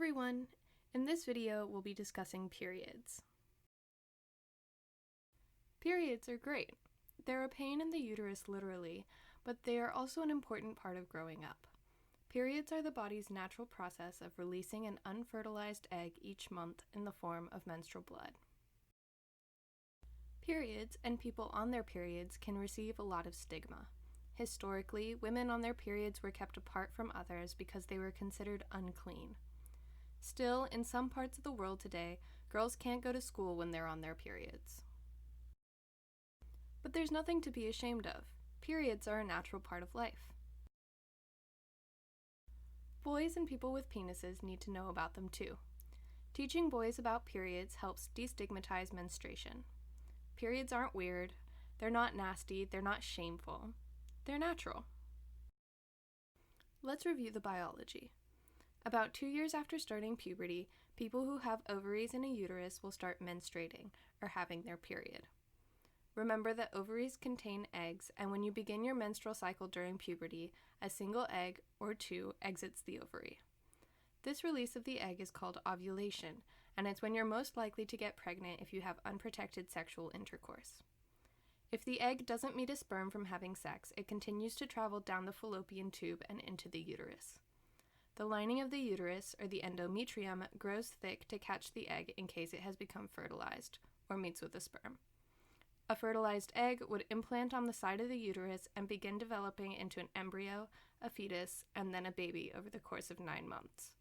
everyone! In this video, we'll be discussing periods. Periods are great. They're a pain in the uterus literally, but they are also an important part of growing up. Periods are the body's natural process of releasing an unfertilized egg each month in the form of menstrual blood. Periods and people on their periods can receive a lot of stigma. Historically, women on their periods were kept apart from others because they were considered unclean. Still, in some parts of the world today, girls can't go to school when they're on their periods. But there's nothing to be ashamed of. Periods are a natural part of life. Boys and people with penises need to know about them too. Teaching boys about periods helps destigmatize menstruation. Periods aren't weird, they're not nasty, they're not shameful. They're natural. Let's review the biology. About 2 years after starting puberty, people who have ovaries and a uterus will start menstruating, or having their period. Remember that ovaries contain eggs, and when you begin your menstrual cycle during puberty, a single egg, or two, exits the ovary. This release of the egg is called ovulation, and it's when you're most likely to get pregnant if you have unprotected sexual intercourse. If the egg doesn't meet a sperm from having sex, it continues to travel down the fallopian tube and into the uterus. The lining of the uterus, or the endometrium, grows thick to catch the egg in case it has become fertilized, or meets with a sperm. A fertilized egg would implant on the side of the uterus and begin developing into an embryo, a fetus, and then a baby over the course of 9 months.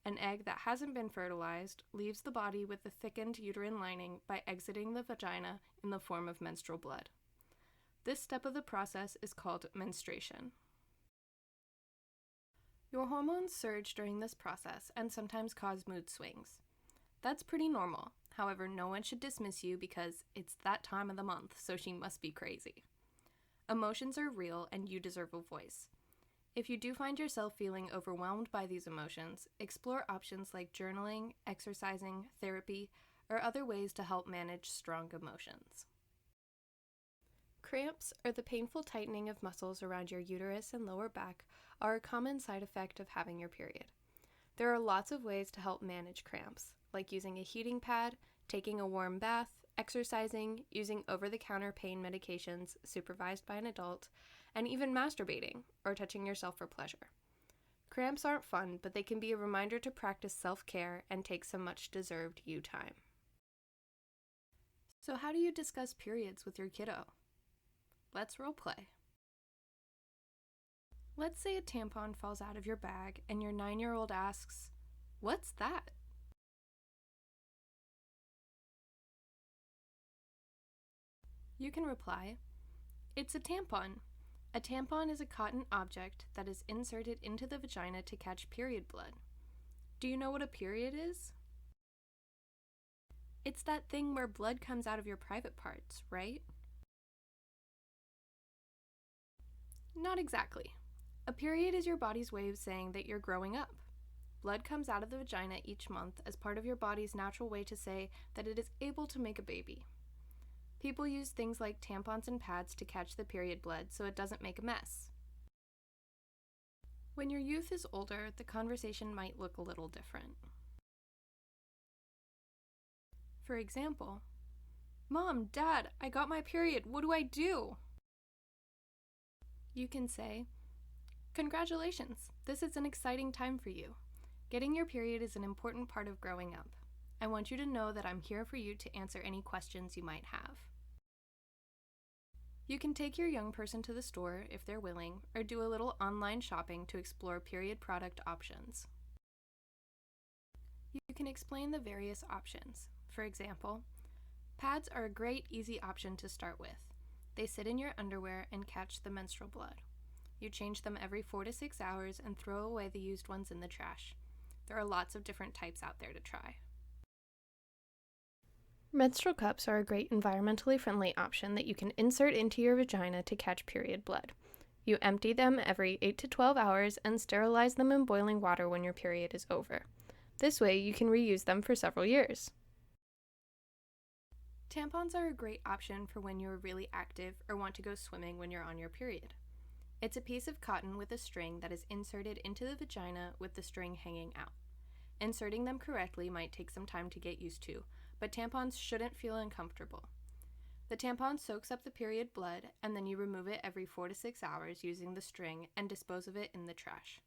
An egg that hasn't been fertilized leaves the body with the thickened uterine lining by exiting the vagina in the form of menstrual blood. This step of the process is called menstruation. Your hormones surge during this process and sometimes cause mood swings. That's pretty normal. However, no one should dismiss you because it's that time of the month, so she must be crazy. Emotions are real and you deserve a voice. If you do find yourself feeling overwhelmed by these emotions, explore options like journaling, exercising, therapy, or other ways to help manage strong emotions. Cramps, or the painful tightening of muscles around your uterus and lower back, are a common side effect of having your period. There are lots of ways to help manage cramps, like using a heating pad, taking a warm bath, exercising, using over-the-counter pain medications supervised by an adult, and even masturbating, or touching yourself for pleasure. Cramps aren't fun, but they can be a reminder to practice self-care and take some much-deserved you time. So how do you discuss periods with your kiddo? Let's roleplay. Let's say a tampon falls out of your bag and your 9-year-old asks, "What's that?" You can reply, "It's a tampon. A tampon is a cotton object that is inserted into the vagina to catch period blood. Do you know what a period is?" It's that thing where blood comes out of your private parts, right? Not exactly. A period is your body's way of saying that you're growing up. Blood comes out of the vagina each month as part of your body's natural way to say that it is able to make a baby. People use things like tampons and pads to catch the period blood so it doesn't make a mess. When your youth is older, the conversation might look a little different. For example, "Mom, Dad, I got my period. What do I do?" You can say, "Congratulations, this is an exciting time for you. Getting your period is an important part of growing up. I want you to know that I'm here for you to answer any questions you might have." You can take your young person to the store if they're willing, or do a little online shopping to explore period product options. You can explain the various options. For example, pads are a great, easy option to start with. They sit in your underwear and catch the menstrual blood. You change them every 4 to 6 hours and throw away the used ones in the trash. There are lots of different types out there to try. Menstrual cups are a great environmentally friendly option that you can insert into your vagina to catch period blood. You empty them every 8 to 12 hours and sterilize them in boiling water when your period is over. This way you can reuse them for several years. Tampons are a great option for when you're really active or want to go swimming when you're on your period. It's a piece of cotton with a string that is inserted into the vagina with the string hanging out. Inserting them correctly might take some time to get used to, but tampons shouldn't feel uncomfortable. The tampon soaks up the period blood, and then you remove it every 4 to 6 hours using the string and dispose of it in the trash.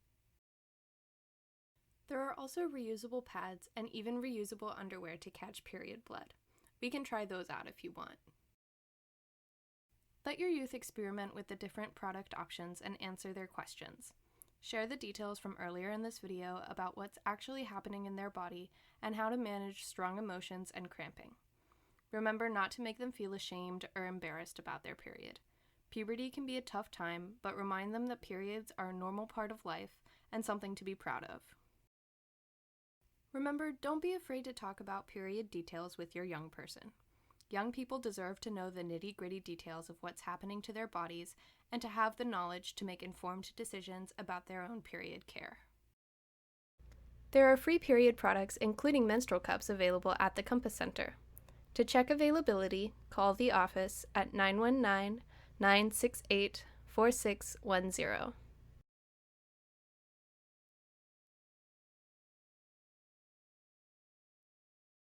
There are also reusable pads and even reusable underwear to catch period blood. We can try those out if you want. Let your youth experiment with the different product options and answer their questions. Share the details from earlier in this video about what's actually happening in their body and how to manage strong emotions and cramping. Remember not to make them feel ashamed or embarrassed about their period. Puberty can be a tough time, but remind them that periods are a normal part of life and something to be proud of. Remember, don't be afraid to talk about period details with your young person. Young people deserve to know the nitty-gritty details of what's happening to their bodies and to have the knowledge to make informed decisions about their own period care. There are free period products, including menstrual cups, available at the Compass Center. To check availability, call the office at 919-968-4610.